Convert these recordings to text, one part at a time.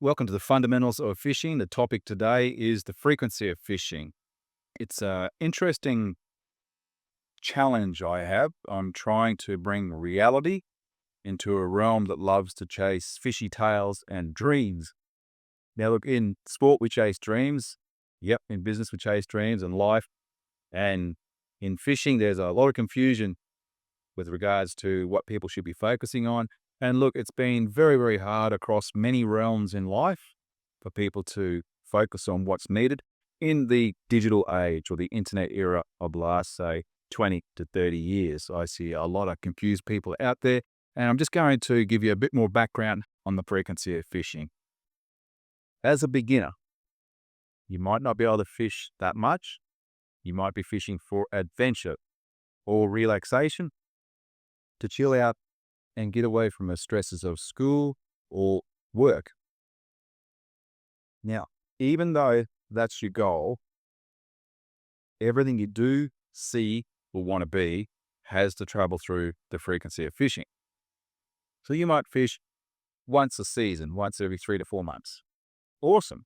Welcome to the fundamentals of fishing. The topic today is the frequency of fishing. It's an interesting challenge I have. I'm trying to bring reality into a realm that loves to chase fishy tales and dreams. Now, look, in sport, we chase dreams. Yep, in business, we chase dreams and life. And in fishing, there's a lot of confusion with regards to what people should be focusing on. And look, it's been very, very hard across many realms in life for people to focus on what's needed in the digital age or the internet era of the last, say, 20 to 30 years. I see a lot of confused people out there. And I'm just going to give you a bit more background on the frequency of fishing. As a beginner, you might not be able to fish that much. You might be fishing for adventure or relaxation, to chill out and get away from the stresses of school or work. Now, even though that's your goal, everything you do, see, or want to be has to travel through the frequency of fishing. So you might fish once a season, once every 3 to 4 months. Awesome.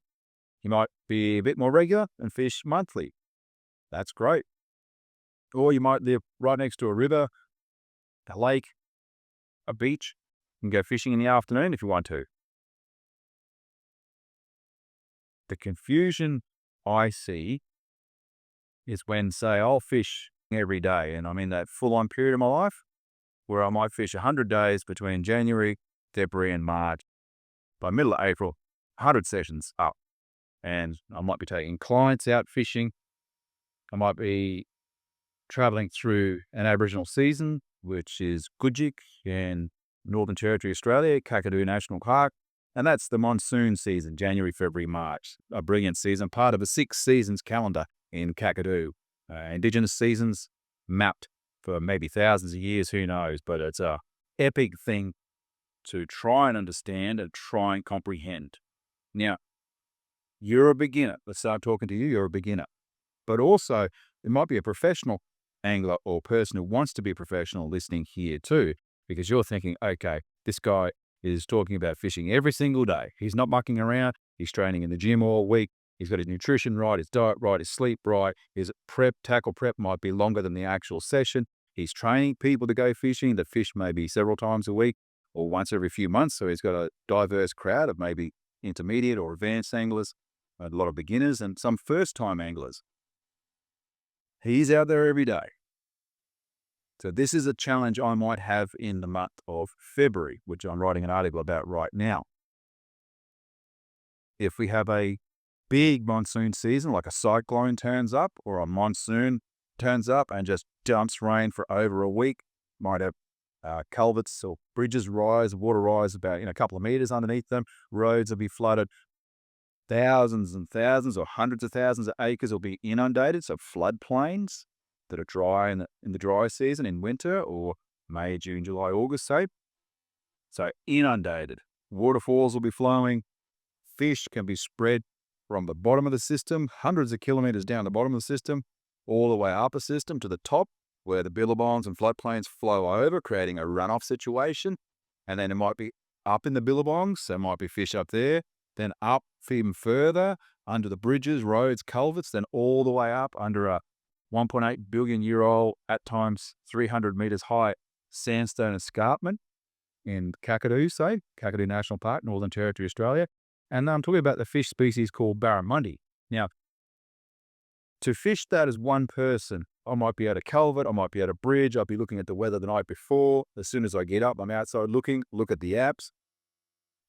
You might be a bit more regular and fish monthly. That's great. Or you might live right next to a river, a lake, a beach, and go fishing in the afternoon if you want to. The confusion I see is when, say, I'll fish every day, and I'm in that full-on period of my life where I might fish 100 days between January, February, and March. By middle of April, 100 sessions up, and I might be taking clients out fishing. I might be traveling through an Aboriginal season, which is Gudjik in Northern Territory, Australia, Kakadu National Park. And that's the monsoon season, January, February, March. A brilliant season, part of a 6 seasons calendar in Kakadu. Indigenous seasons mapped for maybe thousands of years, who knows? But it's a epic thing to try and understand and try and comprehend. Now, you're a beginner. Let's start talking to you. You're a beginner. But also, there might be a professional angler or person who wants to be a professional listening here too, because you're thinking, okay, this guy is talking about fishing every single day. He's not mucking around. He's training in the gym all week. He's got his nutrition right, his diet right, his sleep right. His tackle prep might be longer than the actual session. He's training people to go fishing that fish maybe several times a week or once every few months. So he's got a diverse crowd of maybe intermediate or advanced anglers, a lot of beginners and some first-time anglers. He's out there every day. So this is a challenge I might have in the month of February, which I'm writing an article about right now. If we have a big monsoon season, like a cyclone turns up or a monsoon turns up and just dumps rain for over a week, might have culverts or bridges rise, water rise about a couple of meters underneath them, roads will be flooded. Thousands and thousands or hundreds of thousands of acres will be inundated, so floodplains that are dry in the dry season in winter or May, June, July, August, say. So inundated. Waterfalls will be flowing. Fish can be spread from the bottom of the system, hundreds of kilometers down the bottom of the system, all the way up a system to the top where the billabongs and floodplains flow over, creating a runoff situation. And then it might be up in the billabongs, so it might be fish up there, then up even further under the bridges, roads, culverts, then all the way up under a 1.8 billion year old, at times 300 meters high sandstone escarpment in Kakadu, say, Kakadu National Park, Northern Territory, Australia. And I'm talking about the fish species called barramundi. Now, to fish that as one person, I might be at a culvert, I might be at a bridge, I'll be looking at the weather the night before. As soon as I get up, I'm outside looking, look at the apps,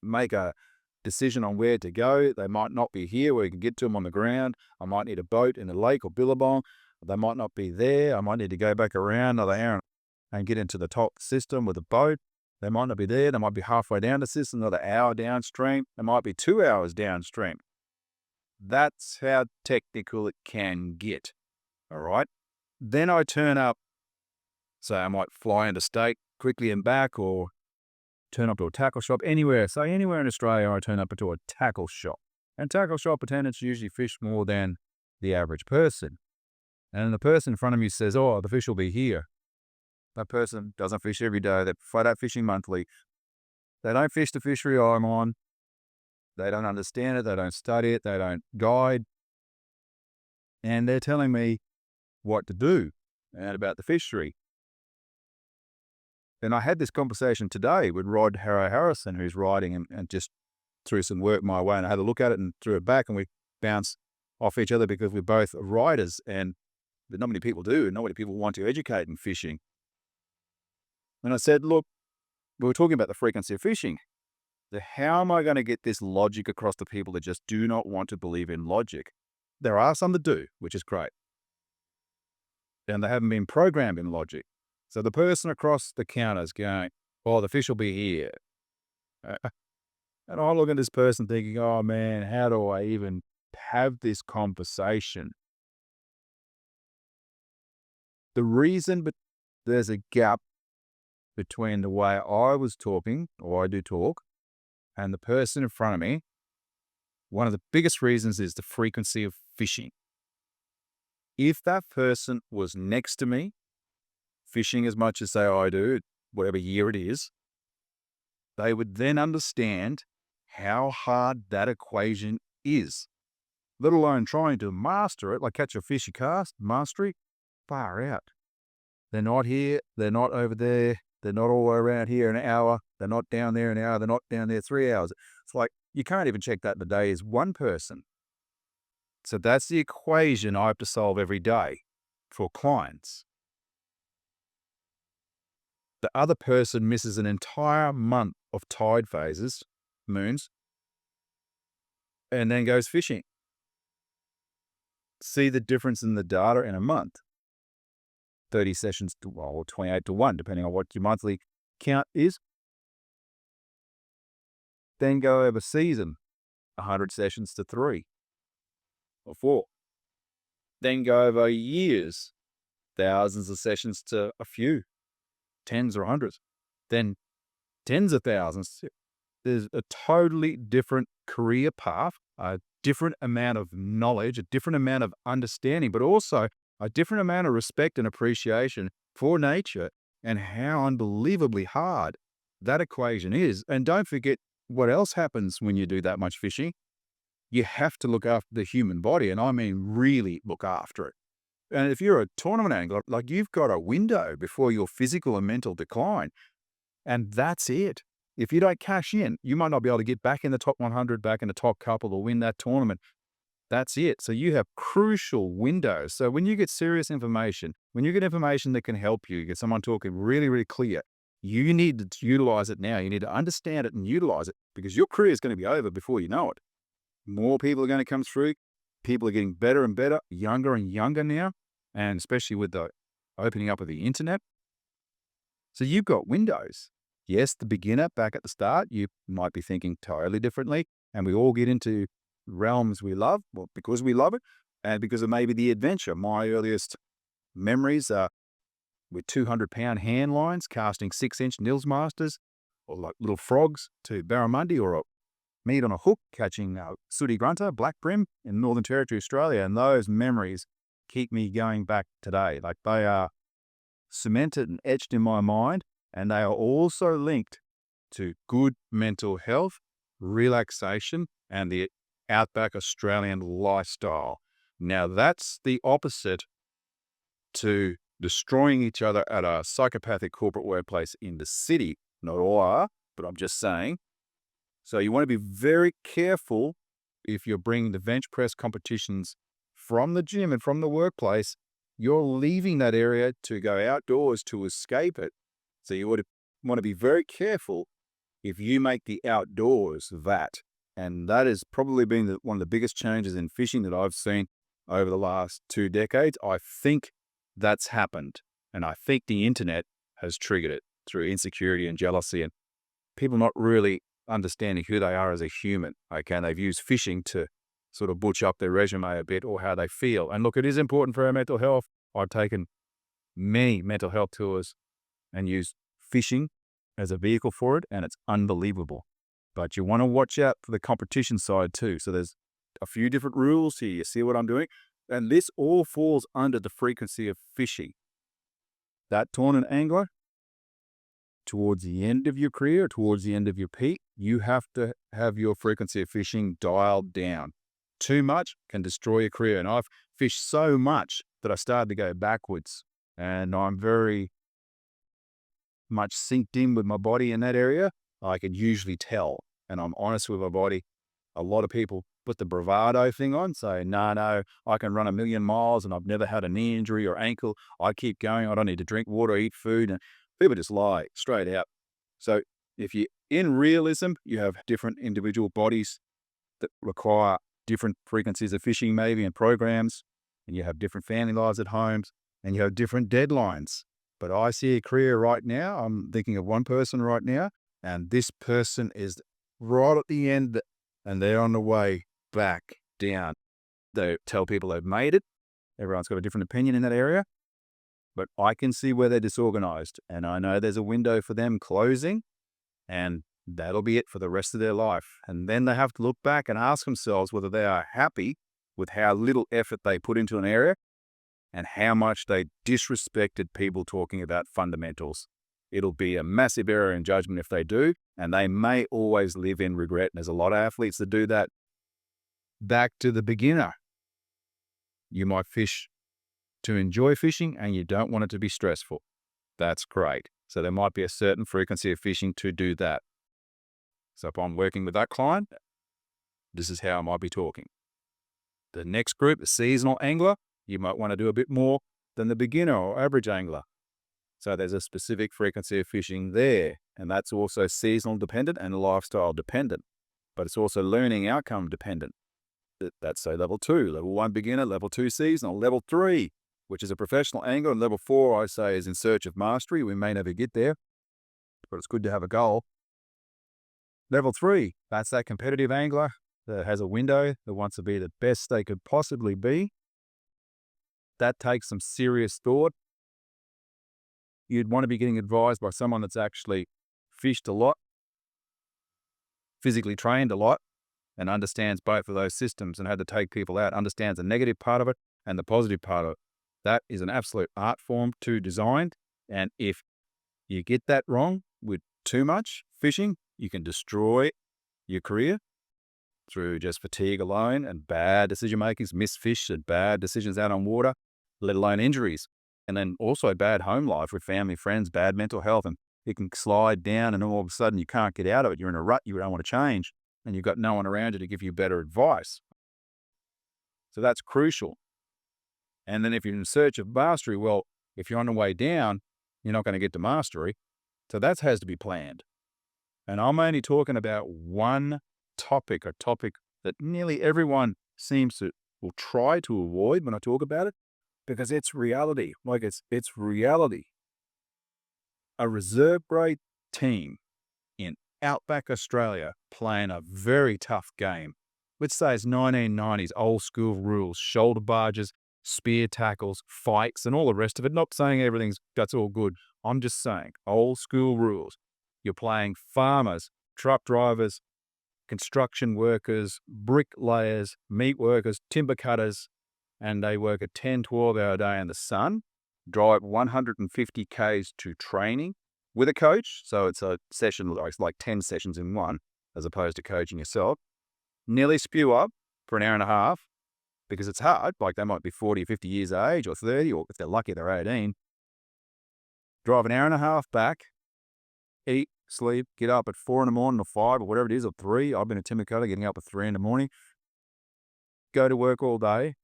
make a decision on where to go. They might not be here where you can get to them on the ground. I might need a boat in a lake or billabong. They might not be there. I might need to go back around another hour and get into the top system with a boat. They might not be there. They might be halfway down the system, another hour downstream. They might be 2 hours downstream. That's how technical it can get. All right. Then I turn up. So I might fly interstate quickly and back, or turn up to a tackle shop anywhere. So anywhere in Australia, I turn up to a tackle shop. And tackle shop attendants usually fish more than the average person. And the person in front of you says, oh, the fish will be here. That person doesn't fish every day. They're flat out fishing monthly. They don't fish the fishery I'm on. They don't understand it. They don't study it. They don't guide. And they're telling me what to do and about the fishery. And I had this conversation today with Rod Harrison, who's riding and just threw some work my way. And I had a look at it and threw it back, and we bounced off each other because we're both riders. And but not many people do, and not many people want to educate in fishing. And I said, look, we were talking about the frequency of fishing. How am I going to get this logic across to people that just do not want to believe in logic? There are some that do, which is great. And they haven't been programmed in logic. So the person across the counter is going, oh, the fish will be here. And I look at this person thinking, oh man, how do I even have this conversation? The reason but there's a gap between the way I was talking, or I do talk, and the person in front of me, one of the biggest reasons is the frequency of fishing. If that person was next to me, fishing as much as say I do, whatever year it is, they would then understand how hard that equation is, let alone trying to master it, like catch a fish you cast, mastery, far out. They're not here, they're not over there, they're not all around here an hour, they're not down there an hour, they're not down there 3 hours. It's like, you can't even check that in a day as one person. So that's the equation I have to solve every day for clients. The other person misses an entire month of tide phases, moons, and then goes fishing. See the difference in the data in a month. 30 sessions to, or 28 to 1, depending on what your monthly count is. Then go over season, 100 sessions to 3 or 4. Then go over years, thousands of sessions to a few, tens or hundreds. Then tens of thousands. There's a totally different career path, a different amount of knowledge, a different amount of understanding, but also a different amount of respect and appreciation for nature and how unbelievably hard that equation is. And don't forget what else happens when you do that much fishing. You have to look after the human body, and I mean really look after it. And if you're a tournament angler, like you've got a window before your physical and mental decline, and that's it. If you don't cash in, you might not be able to get back in the top 100, back in the top couple or win that tournament. That's it. So you have crucial windows. So when you get serious information, when you get information that can help you, get someone talking really, really clear, you need to utilize it now. You need to understand it and utilize it, because your career is going to be over before you know it. More people are going to come through. People are getting better and better, younger and younger now, and especially with the opening up of the internet. So you've got windows. Yes, the beginner back at the start, you might be thinking totally differently, and we all get into realms we love, well, because we love it, and because of maybe the adventure. My earliest memories are with 200-pound hand lines, casting 6-inch Nils Masters, or like little frogs to barramundi, or a meat on a hook, catching sooty grunter, black brim in Northern Territory, Australia. And those memories keep me going back today. Like, they are cemented and etched in my mind, and they are also linked to good mental health, relaxation, and the outback Australian lifestyle. Now, that's the opposite to destroying each other at a psychopathic corporate workplace in the city. Not all are, but I'm just saying. So you want to be very careful if you're bringing the bench press competitions from the gym and from the workplace. You're leaving that area to go outdoors to escape it. So you want to be very careful if you make the outdoors that. And that has probably been one of the biggest changes in fishing that I've seen over the last 2 decades. I think that's happened. And I think the internet has triggered it through insecurity and jealousy and people not really understanding who they are as a human. Okay, and they've used fishing to sort of butch up their resume a bit, or how they feel. And look, it is important for our mental health. I've taken many mental health tours and used fishing as a vehicle for it, and it's unbelievable. But you want to watch out for the competition side too. So there's a few different rules here. You see what I'm doing? And this all falls under the frequency of fishing. That tournament angler, towards the end of your career, towards the end of your peak, You have to have your frequency of fishing dialed down. Too much can destroy your career. And I've fished so much that I started to go backwards. And I'm very much synced in with my body in that area. I can usually tell. And I'm honest with my body. A lot of people put the bravado thing on, say, no, I can run 1,000,000 miles and I've never had a knee injury or ankle. I keep going. I don't need to drink water or eat food. And people just lie straight out. So if you in realism, you have different individual bodies that require different frequencies of fishing maybe and programs, and you have different family lives at homes, and you have different deadlines. But I see a career right now. I'm thinking of one person right now, and this person is right at the end, and they're on the way back down. They tell people they've made it. Everyone's got a different opinion in that area, but I can see where they're disorganized, and I know there's a window for them closing, and that'll be it for the rest of their life. And then they have to look back and ask themselves whether they are happy with how little effort they put into an area and how much they disrespected people talking about fundamentals. It'll be a massive error in judgment if they do, and they may always live in regret. And there's a lot of athletes that do that. Back to the beginner. You might fish to enjoy fishing and you don't want it to be stressful. That's great. So there might be a certain frequency of fishing to do that. So if I'm working with that client, this is how I might be talking. The next group, the seasonal angler, you might want to do a bit more than the beginner or average angler. So there's a specific frequency of fishing there, and that's also seasonal dependent and lifestyle dependent, but it's also learning outcome dependent. That's say level 2, level 1 beginner, level 2 seasonal, level 3, which is a professional angler, and level 4 I say is in search of mastery. We may never get there, but it's good to have a goal. Level 3, that's that competitive angler that has a window that wants to be the best they could possibly be. That takes some serious thought. You'd want to be getting advised by someone that's actually fished a lot, physically trained a lot, and understands both of those systems and how to take people out, understands the negative part of it and the positive part of it. That is an absolute art form to design. And if you get that wrong with too much fishing, you can destroy your career through just fatigue alone and bad decision makings, missed fish and bad decisions out on water, let alone injuries. And then also bad home life with family, friends, bad mental health. And it can slide down and all of a sudden you can't get out of it. You're in a rut you don't want to change and you've got no one around you to give you better advice. So that's crucial. And then if you're in search of mastery, well, if you're on the way down, you're not going to get to mastery. So that has to be planned. And I'm only talking about one topic, a topic that nearly everyone seems to will try to avoid when I talk about it, because it's reality. Like it's reality. A reserve grade team in outback Australia playing a very tough game, which says 1990s old school rules, shoulder barges, spear tackles, fights, and all the rest of it. Not saying that's all good. I'm just saying old school rules. You're playing farmers, truck drivers, construction workers, bricklayers, meat workers, timber cutters, and they work a 10, 12-hour day in the sun, drive 150 Ks to training with a coach. So it's a session, like 10 sessions in one, as opposed to coaching yourself. Nearly spew up for an hour and a half because it's hard. Like they might be 40 or 50 years of age or 30, or if they're lucky, they're 18. Drive an hour and a half back, eat, sleep, get up at 4 in the morning or 5 or whatever it is, or 3. I've been a timber cutter getting up at 3 in the morning. Go to work all day.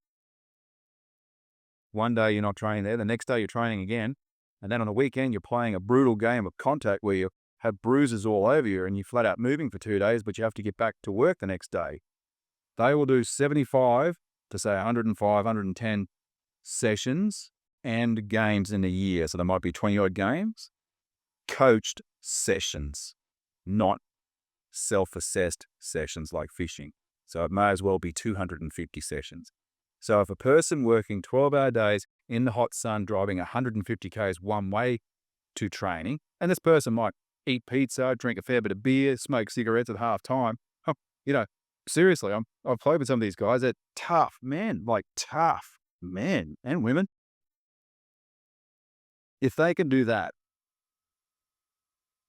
One day you're not training there. The next day you're training again. And then on the weekend you're playing a brutal game of contact where you have bruises all over you and you're flat out moving for 2 days, but you have to get back to work the next day. They will do 75 to say 105, 110 sessions and games in a year. So there might be 20 odd games. Coached sessions, not self-assessed sessions like fishing. So it may as well be 250 sessions. So if a person working 12-hour days in the hot sun, driving 150 Ks one way to training, and this person might eat pizza, drink a fair bit of beer, smoke cigarettes at half time. Seriously, I've played with some of these guys. They're tough men, like tough men and women. If they can do that,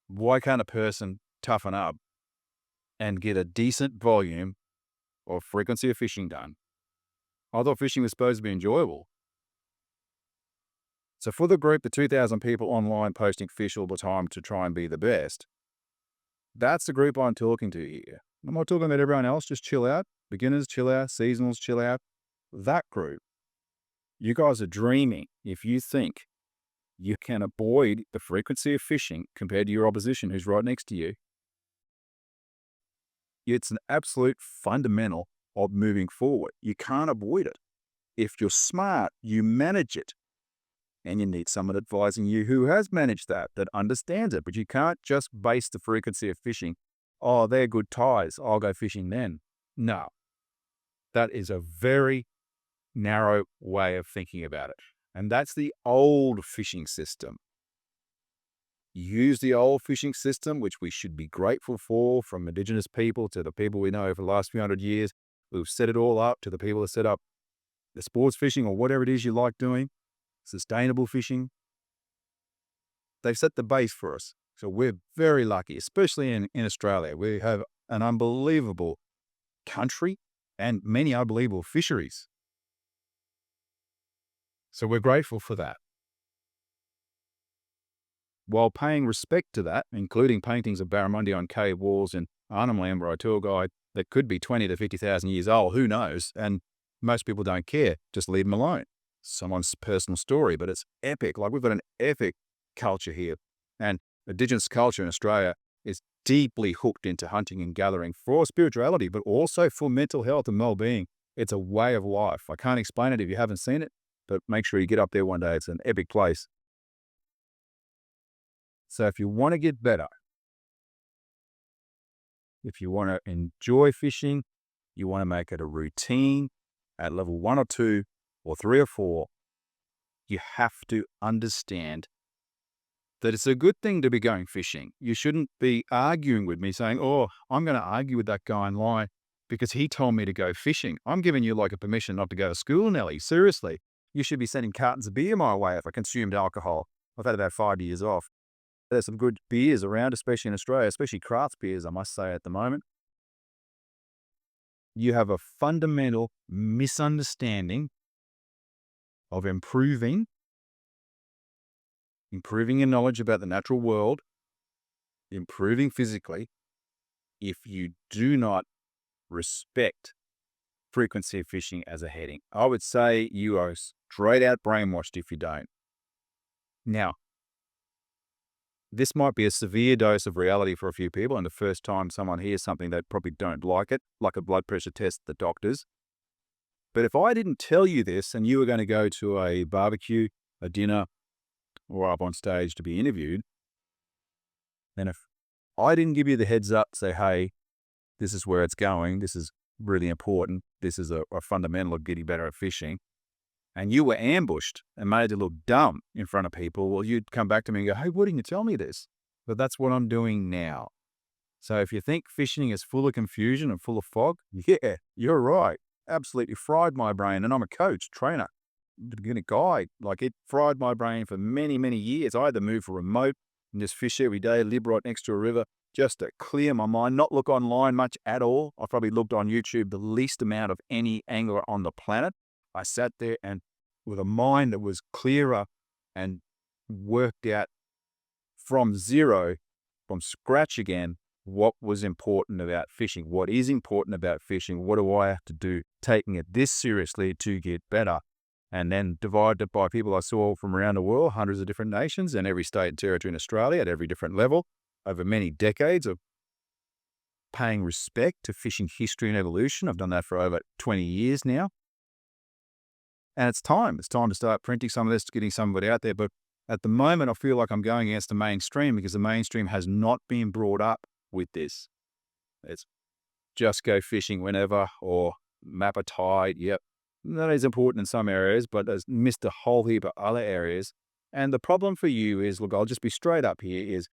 why can't a person toughen up and get a decent volume or frequency of fishing done. I thought fishing was supposed to be enjoyable. So for the group, the 2,000 people online posting fish all the time to try and be the best, that's the group I'm talking to here. I'm not talking about everyone else, just chill out. Beginners, chill out. Seasonals, chill out. That group, you guys are dreaming if you think you can avoid the frequency of fishing compared to your opposition who's right next to you. It's an absolute fundamental of moving forward. You can't avoid it. If you're smart, you manage it. And you need someone advising you who has managed that understands it. But you can't just base the frequency of fishing. Oh, they're good ties. I'll go fishing then. No. That is a very narrow way of thinking about it. And that's the old fishing system. Use the old fishing system, which we should be grateful for, from Indigenous people to the people we know over the last few hundred years who've set it all up, to the people that set up the sports fishing or whatever it is you like doing, sustainable fishing. They've set the base for us. So we're very lucky, especially in Australia. We have an unbelievable country and many unbelievable fisheries. So we're grateful for that. While paying respect to that, including paintings of barramundi on cave walls in Arnhem Land, where I tour guide, that could be 20 to 50,000 years old, who knows? And most people don't care. Just leave them alone. Someone's personal story, but it's epic. Like, we've got an epic culture here. And Indigenous culture in Australia is deeply hooked into hunting and gathering for spirituality, but also for mental health and well-being. It's a way of life. I can't explain it if you haven't seen it, but make sure you get up there one day. It's an epic place. So if you want to get better, if you want to enjoy fishing, you want to make it a routine at level 1 or 2 or 3 or 4, you have to understand that it's a good thing to be going fishing. You shouldn't be arguing with me saying, oh, I'm going to argue with that guy online because he told me to go fishing. I'm giving you like a permission not to go to school, Nelly. Seriously. You should be sending cartons of beer my way if I consumed alcohol. I've had about 5 years off. There's some good beers around, especially in Australia, especially craft beers, I must say, at the moment. You have a fundamental misunderstanding of improving your knowledge about the natural world, improving physically, if you do not respect frequency of fishing as a heading. I would say you are straight out brainwashed if you don't. Now, this might be a severe dose of reality for a few people, and the first time someone hears something, they probably don't like it, like a blood pressure test at the doctor's. But if I didn't tell you this and you were going to go to a barbecue, a dinner, or up on stage to be interviewed, then if I didn't give you the heads up, say, hey, this is where it's going, this is really important, this is a fundamental of getting better at fishing, and you were ambushed and made to look dumb in front of people, well, you'd come back to me and go, hey, why didn't you tell me this? But that's what I'm doing now. So if you think fishing is full of confusion and full of fog, yeah, you're right. Absolutely fried my brain. And I'm a coach, trainer, beginner guide. Like, it fried my brain for many, many years. I had to move for remote and just fish every day, live right next to a river, just to clear my mind, not look online much at all. I probably looked on YouTube the least amount of any angler on the planet. I sat there and with a mind that was clearer and worked out from zero, from scratch again, what was important about fishing, what is important about fishing, what do I have to do, taking it this seriously to get better, and then divided it by people I saw from around the world, hundreds of different nations and every state and territory in Australia at every different level, over many decades of paying respect to fishing history and evolution. I've done that for over 20 years now. And it's time to start printing some of this, getting some of it out there. But at the moment, I feel like I'm going against the mainstream because the mainstream has not been brought up with this. It's just go fishing whenever, or map a tide. Yep, that is important in some areas, but there's missed a whole heap of other areas. And the problem for you is, look, I'll just be straight up here, is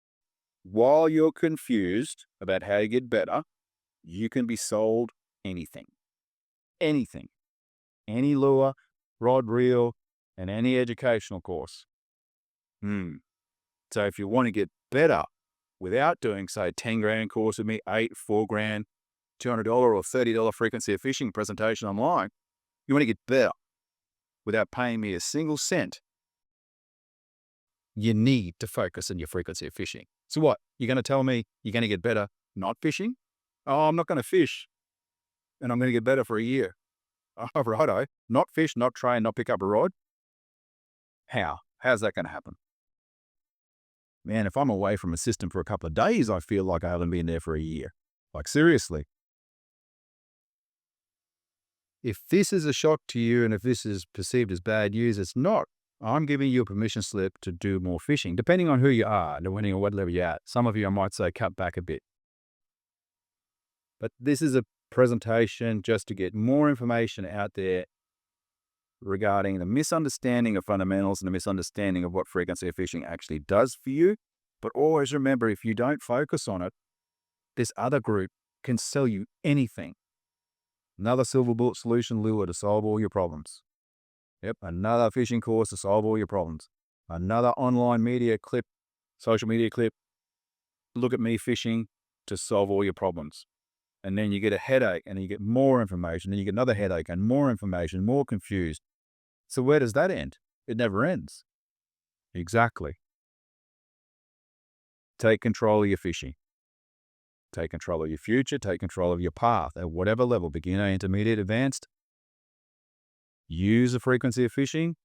while you're confused about how to get better, you can be sold anything. Anything. Any lure, rod, reel, and any educational course. So if you want to get better, without doing, say, a 10 grand course with me, 8, 4 grand, $200 or $30 frequency of fishing presentation online. You want to get better without paying me a single cent. You need to focus on your frequency of fishing. So what? You're going to tell me you're going to get better not fishing? Oh, I'm not going to fish and I'm going to get better for a year. Oh, righto. Not fish, not train, not pick up a rod. How? How's that going to happen? Man, if I'm away from a system for a couple of days, I feel like I haven't been there for a year. Like, seriously. If this is a shock to you and if this is perceived as bad news, it's not. I'm giving you a permission slip to do more fishing, depending on who you are, depending on what level you're at. Some of you, I might say, cut back a bit. But this is a presentation just to get more information out there regarding the misunderstanding of fundamentals and the misunderstanding of what frequency of fishing actually does for you. But always remember, if you don't focus on it, this other group can sell you anything. Another silver bullet solution lure to solve all your problems. Yep, another fishing course to solve all your problems. Another online media clip, social media clip, look at me fishing to solve all your problems. And then you get a headache and you get more information, and you get another headache and more information, more confused. So where does that end? It never ends. Exactly. Take control of your fishing. Take control of your future. Take control of your path at whatever level, beginner, intermediate, advanced. Use the frequency of fishing.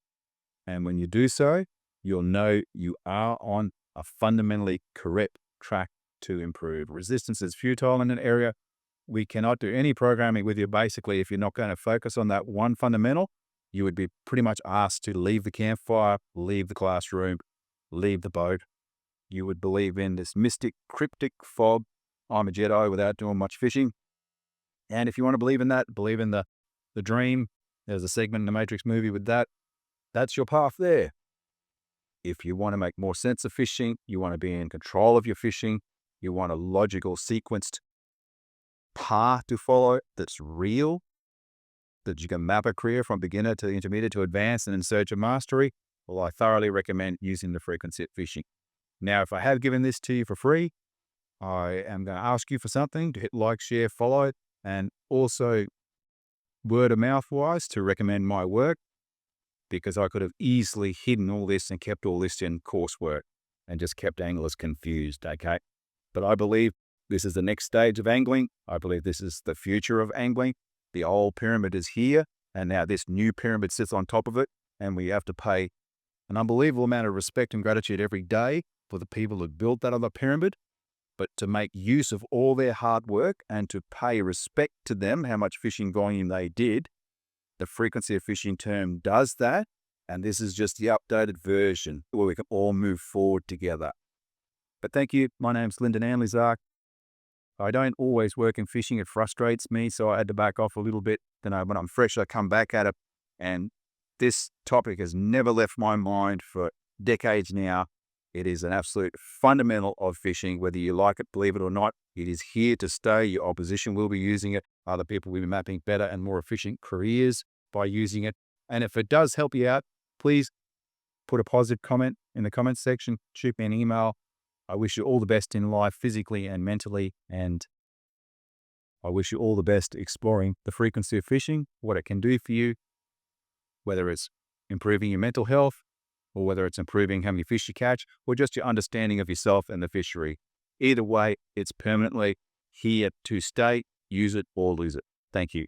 And when you do so, you'll know you are on a fundamentally correct track to improve. Resistance is futile in an area. We cannot do any programming with you. Basically, if you're not going to focus on that one fundamental, you would be pretty much asked to leave the campfire, leave the classroom, leave the boat. You would believe in this mystic, cryptic fog. I'm a Jedi without doing much fishing. And if you want to believe in that, believe in the dream. There's a segment in the Matrix movie with that. That's your path there. If you want to make more sense of fishing, you want to be in control of your fishing, you want a logical, sequenced path to follow that's real, that you can map a career from beginner to intermediate to advanced and in search of mastery, well, I thoroughly recommend using the frequency of fishing. Now, if I have given this to you for free, I am going to ask you for something to hit like, share, follow, and also word of mouth wise to recommend my work, because I could have easily hidden all this and kept all this in coursework and just kept anglers confused, okay? But I believe this is the next stage of angling. I believe this is the future of angling. The old pyramid is here, and now this new pyramid sits on top of it, and we have to pay an unbelievable amount of respect and gratitude every day for the people who built that other pyramid. But to make use of all their hard work and to pay respect to them, how much fishing volume they did, the frequency of fishing term does that. And this is just the updated version where we can all move forward together. But thank you. My name's Lyndon Anlizark. I don't always work in fishing. It frustrates me, so I had to back off a little bit. Then when I'm fresh, I come back at it. And this topic has never left my mind for decades now. It is an absolute fundamental of fishing, whether you like it, believe it or not. It is here to stay. Your opposition will be using it. Other people will be mapping better and more efficient careers by using it. And if it does help you out, please put a positive comment in the comments section. Shoot me an email. I wish you all the best in life, physically and mentally. And I wish you all the best exploring the frequency of fishing, what it can do for you, whether it's improving your mental health, or whether it's improving how many fish you catch, or just your understanding of yourself and the fishery. Either way, it's permanently here to stay. Use it or lose it. Thank you.